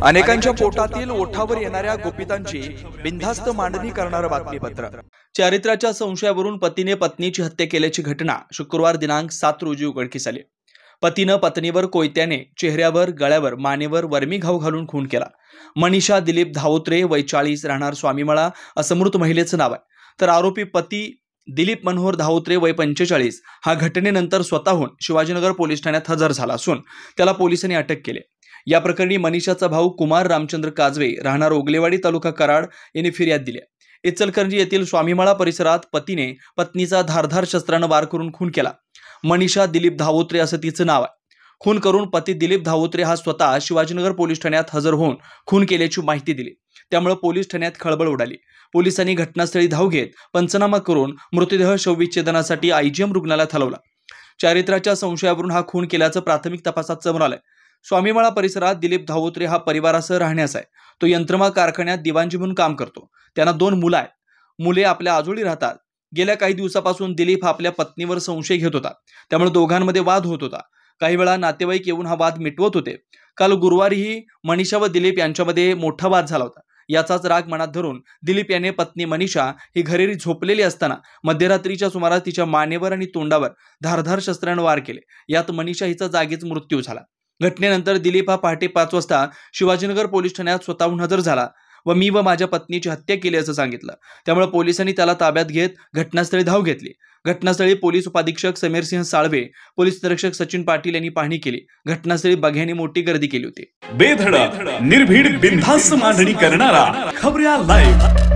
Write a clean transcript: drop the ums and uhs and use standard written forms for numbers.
अनेकांच्या पोटातील ओठावर येणाऱ्या गुपितांची बिनधास्त मांडणी करणारं बातमीपत्र। चारित्र्याच्या संशयावरून पतीने पत्नीची हत्या केल्याची घटना शुक्रवार दिनांक 7 रोजी उघडकीस आली। पतीने पत्नीवर कोयत्याने चेहऱ्यावर, गळ्यावर, मानेवर वर्मी घाव घालून खून केला। मनीषा दिलीप धावत्रे वय 40 राहणार स्वामीमळा असं मृत महिलेचं नाव आहे। तर आरोपी पती दिलीप मनोहर धावत्रे वय 45 हा घटनेनंतर स्वतःहून शिवाजीनगर पोलीस ठाण्यात हजर झाला असून त्याला पोलिसांनी अटक केली। या प्रकरणी मनीषाचा भाऊ कुमार रामचंद्र काजवे राहणार ओगलेवाडी तालुका कराड यांनी फिर्याद दिली। इचलकरंजी येथील स्वामीमळा परिसरात पतीने पत्नीचा धारधार शस्त्राने वार करून खून केला। मनीषा दिलीप धावत्रे असं तिचं नाव आहे। खून करून पती दिलीप धावत्रे हा स्वतः शिवाजीनगर पोलीस ठाण्यात हजर होऊन खून केल्याची माहिती दिली। त्यामुळे पोलीस ठाण्यात खळबळ उडाली। पोलिसांनी घटनास्थळी धाव घेत पंचनामा करून मृतदेह शवविच्छेदनासाठी आयजीएम रुग्णालयात हलवला। चारित्र्याच्या संशयावरून हा खून केल्याचं प्राथमिक तपासात समोर आलंय। स्वामीमळा परिसरात दिलीप धावत्रे हा परिवारासह राहण्यास आहे। तो यंत्रमाग कारखान्यात दिवाणजी म्हणून काम करतो। त्यांना 2 मुलं आहेत। मुले आपल्या आजोळी राहतात। गेल्या काही दिवसापासून दिलीप आपल्या पत्नीवर संशय घेत होता। त्यामुळे दोघांमध्ये वाद होत होता। काही वेळा नातेवाईक येऊन हा वाद मिटवत होते। काल गुरुवारीही मनीषा व दिलीप यांच्यामध्ये मोठा वाद झाला होता। याचाच राग मनात धरून दिलीप याने पत्नी मनीषा ही घरी झोपलेली असताना मध्यरात्रीच्या सुमारास तिच्या मानेवर आणि तोंडावर धारधार शस्त्राने वार केले। यात मनीषा हिचा जागीच मृत्यू झाला। घटनेनंतर दिलीप हा पहाटे 5 वाजता शिवाजीनगर पोलीस ठाण्यात स्वतःहून हजर झाला व मी व माझ्या पत्नीची हत्या केली असं सांगितलं। त्यामुळे पोलिसांनी त्याला ताब्यात घेत घटनास्थळी धाव घेतली। घटनास्थळी पोलीस उपाधीक्षक समीरसिंह साळवे, पोलीस निरीक्षक सचिन पाटील यांनी पाहणी केली। घटनास्थळी बघ्यांनी मोठी गर्दी केली होती। बेधडक निर्भीड बिनधास्त मांडणी करणारा खबऱ्या लाईव्ह।